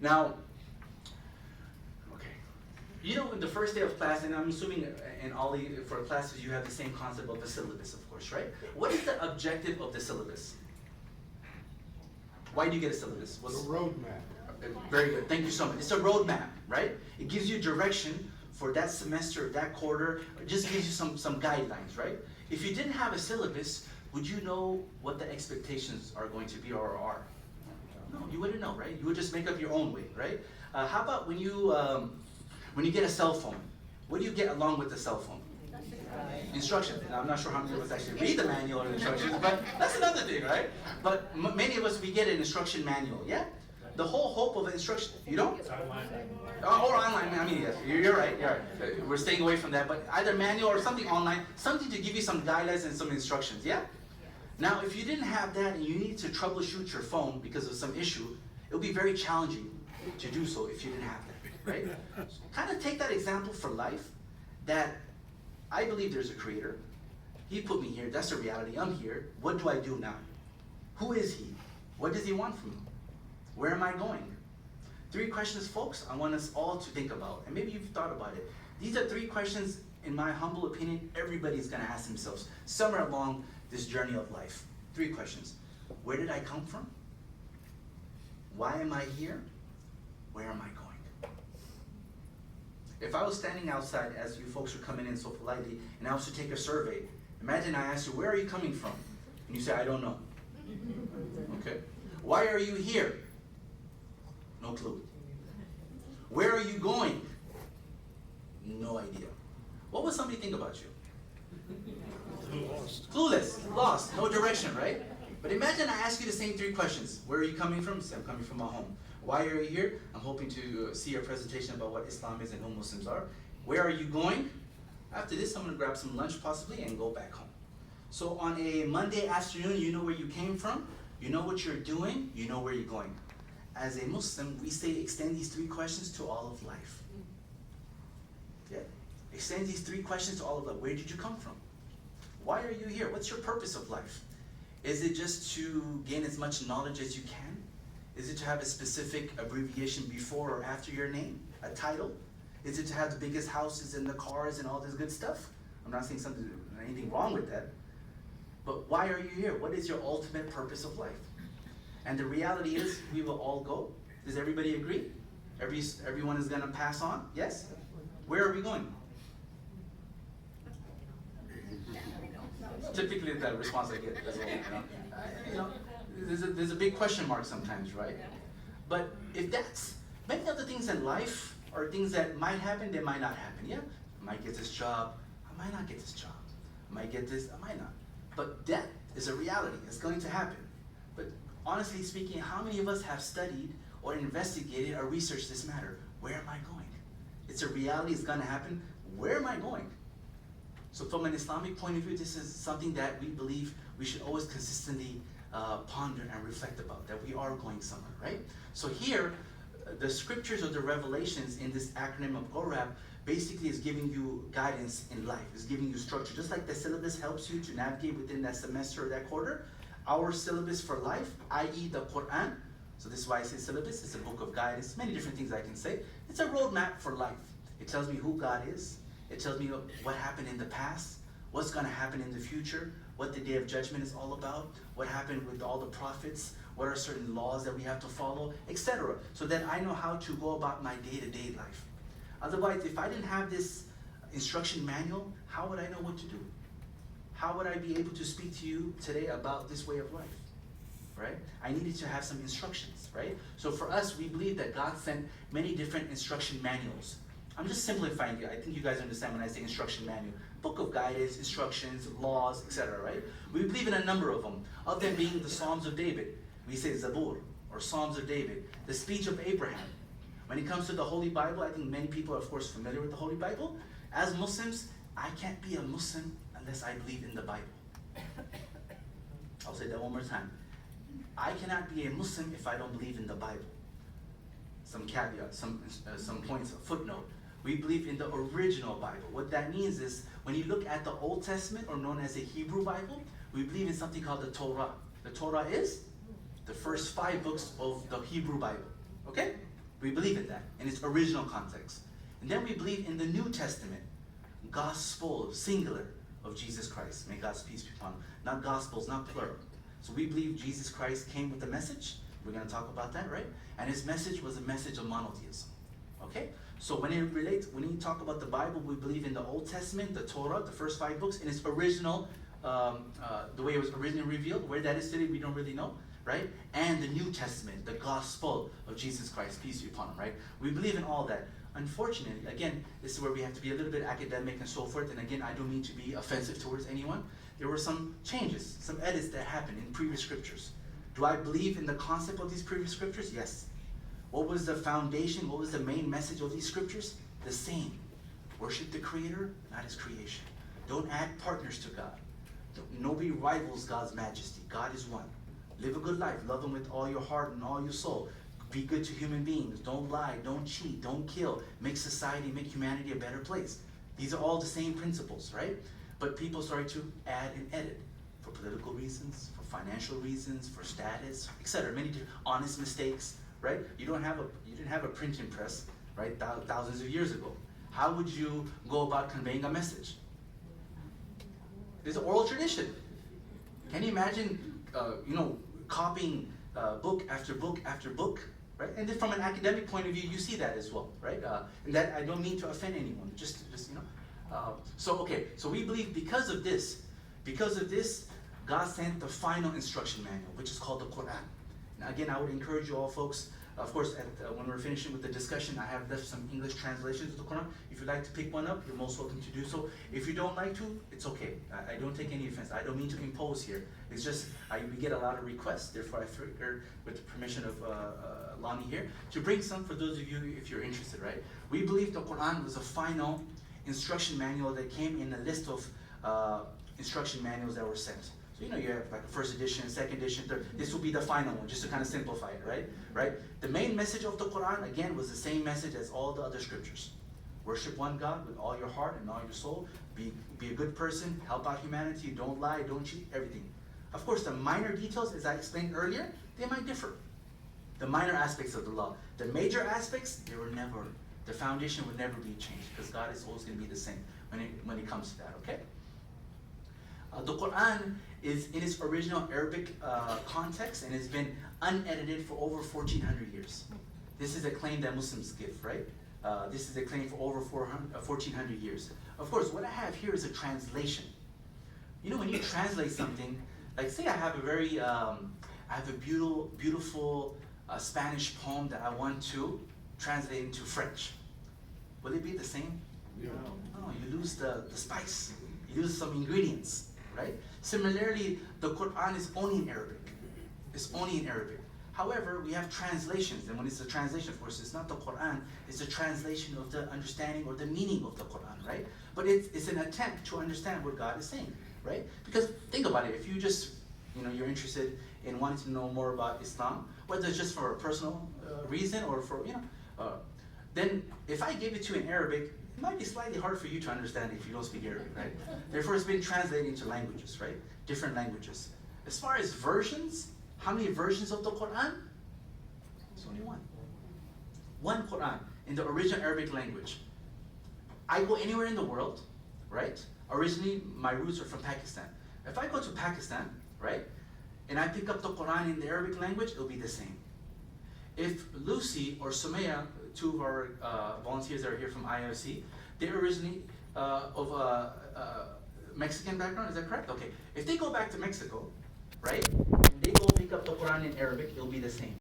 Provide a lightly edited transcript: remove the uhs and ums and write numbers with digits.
Now, okay, you know, in the first day of class, and I'm assuming in all the for classes you have the same concept of the syllabus, of course, right? What is the objective of the syllabus? Why do you get a syllabus? It's a roadmap. Very good. Thank you so much. It's a roadmap, right? It gives you direction for that semester, that quarter. It just gives you some guidelines, right? If you didn't have a syllabus, would you know what the expectations are going to be or are? No, you wouldn't know, right? You would just make up your own way, right? How about when you get a cell phone? What do you get along with the cell phone? Instruction. Now, I'm not sure how many of us actually read the manual or the instructions, but that's another thing, right? But many of us, we get an instruction manual, yeah? The whole hope of an instruction, you don't? Or online, I mean, yes, you're right, you're right. We're staying away from that, but either manual or something online, something to give you some guidelines and some instructions, yeah? Now, if you didn't have that and you need to troubleshoot your phone because of some issue, it would be very challenging to do so if you didn't have that, right? So kind of take that example for life, that I believe there's a creator. He put me here, that's the reality, I'm here. What do I do now? Who is he? What does he want from me? Where am I going? 3 questions, folks, I want us all to think about, and maybe you've thought about it. These are 3 questions, in my humble opinion, everybody's gonna ask themselves somewhere along this journey of life. 3 questions. Where did I come from? Why am I here? Where am I going? If I was standing outside as you folks were coming in so politely, and I was to take a survey, imagine I asked you, where are you coming from? And you say, I don't know. Okay. Why are you here? No clue. Where are you going? No idea. What would somebody think about you? Lost. Clueless, lost, no direction, right? But imagine I ask you the same 3 questions. Where are you coming from? Say, I'm coming from my home. Why are you here? I'm hoping to see your presentation about what Islam is and who Muslims are. Where are you going? After this, I'm going to grab some lunch possibly and go back home. So on a Monday afternoon, you know where you came from, you know what you're doing, you know where you're going. As a Muslim, we say extend these 3 questions to all of life. Yeah? Extend these 3 questions to all of life. Where did you come from? Why are you here? What's your purpose of life? Is it just to gain as much knowledge as you can? Is it to have a specific abbreviation before or after your name? A title? Is it to have the biggest houses and the cars and all this good stuff? I'm not saying anything wrong with that. But why are you here? What is your ultimate purpose of life? And the reality is, we will all go. Does everybody agree? Everyone is gonna pass on? Yes? Where are we going? Typically the response I get as well, you know, there's a big question mark sometimes, right? But if that's, many other things in life are things that might happen, they might not happen, yeah? I might get this job, I might not get this job. I might get this, I might not. But death is a reality, it's going to happen. But honestly speaking, how many of us have studied or investigated or researched this matter? Where am I going? It's a reality, it's gonna happen. Where am I going? So from an Islamic point of view, this is something that we believe we should always consistently ponder and reflect about, that we are going somewhere, right? So here, the scriptures or the revelations in this acronym of GORAP basically is giving you guidance in life, is giving you structure. Just like the syllabus helps you to navigate within that semester or that quarter, our syllabus for life, i.e. the Quran, so this is why I say syllabus, it's a book of guidance, many different things I can say. It's a roadmap for life. It tells me who God is. It tells me what happened in the past, what's going to happen in the future, what the Day of Judgment is all about, what happened with all the prophets, what are certain laws that we have to follow, etc. So that I know how to go about my day-to-day life. Otherwise, if I didn't have this instruction manual, how would I know what to do? How would I be able to speak to you today about this way of life? Right? I needed to have some instructions, right? So for us, we believe that God sent many different instruction manuals. I'm just simplifying it. I think you guys understand when I say instruction manual. Book of guidance, instructions, laws, etc., right? We believe in a number of them being the Psalms of David. We say Zabur, or Psalms of David. The speech of Abraham. When it comes to the Holy Bible, I think many people are, of course, familiar with the Holy Bible. As Muslims, I can't be a Muslim unless I believe in the Bible. I'll say that one more time. I cannot be a Muslim if I don't believe in the Bible. Some caveat, some points, a footnote. We believe in the original Bible. What that means is, when you look at the Old Testament, or known as the Hebrew Bible, we believe in something called the Torah. The Torah is the first 5 books of the Hebrew Bible. Okay? We believe in that in its original context. And then we believe in the New Testament, gospel, singular, of Jesus Christ. May God's peace be upon him. Not gospels, not plural. So we believe Jesus Christ came with a message. We're going to talk about that, right? And his message was a message of monotheism. Okay? So when you talk about the Bible, we believe in the Old Testament, the Torah, the first 5 books, in its original, the way it was originally revealed. Where that is today, we don't really know, right? And the New Testament, the gospel of Jesus Christ, peace be upon him, right? We believe in all that. Unfortunately, again, this is where we have to be a little bit academic and so forth. And again, I don't mean to be offensive towards anyone. There were some changes, some edits that happened in previous scriptures. Do I believe in the concept of these previous scriptures? Yes. What was the foundation? What was the main message of these scriptures? The same. Worship the Creator, not his creation. Don't add partners to God. Nobody rivals God's majesty. God is one. Live a good life. Love him with all your heart and all your soul. Be good to human beings. Don't lie. Don't cheat. Don't kill. Make society, make humanity a better place. These are all the same principles, right? But people started to add and edit for political reasons, for financial reasons, for status, etc. Many different honest mistakes, right? You didn't have a printing press, right? Thousands of years ago. How would you go about conveying a message? There's an oral tradition. Can you imagine, copying book after book after book? Right? And then from an academic point of view, you see that as well, right? And that I don't mean to offend anyone, just So we believe because of this, God sent the final instruction manual, which is called the Quran. Now again, I would encourage you all folks, of course, when we're finishing with the discussion, I have left some English translations of the Quran. If you'd like to pick one up, you're most welcome to do so. If you don't like to, it's okay. I don't take any offense. I don't mean to impose here. It's just, we get a lot of requests, therefore I figured, with the permission of Lonnie here, to bring some for those of you if you're interested, right? We believe the Quran was a final instruction manual that came in a list of instruction manuals that were sent. So you have like a first edition, second edition, third. This will be the final one, just to kind of simplify it, right? The main message of the Quran, again, was the same message as all the other scriptures. Worship one God with all your heart and all your soul. Be a good person, help out humanity, don't lie, don't cheat, everything. Of course, the minor details, as I explained earlier, they might differ. The minor aspects of the law. The major aspects, the foundation would never be changed, because God is always going to be the same when it comes to that, okay? The Quran is in its original Arabic context and has been unedited for over 1,400 years. This is a claim that Muslims give, right? This is a claim for over 1,400 years. Of course, what I have here is a translation. When you translate something, like say I have a beautiful Spanish poem that I want to translate into French. Will it be the same? No. No, you lose the spice. You lose some ingredients, right? Similarly, the Quran is only in Arabic. It's only in Arabic. However, we have translations, and when it's a translation, of course, it's not the Quran, it's a translation of the understanding or the meaning of the Quran, right? But it's an attempt to understand what God is saying, right? Because think about it, if you just, you're interested in wanting to know more about Islam, whether it's just for a personal reason or for, then if I gave it to you in Arabic, it might be slightly hard for you to understand if you don't speak Arabic, right? Therefore, it's been translated into languages, right? Different languages. As far as versions, how many versions of the Quran? There's only one. One Quran in the original Arabic language. I go anywhere in the world, right? Originally, my roots are from Pakistan. If I go to Pakistan, right, and I pick up the Quran in the Arabic language, it'll be the same. If Lucy or Sumaya, two of our volunteers that are here from IOC, they're originally of Mexican background, is that correct? Okay. If they go back to Mexico, right, and they go pick up the Quran in Arabic, it'll be the same.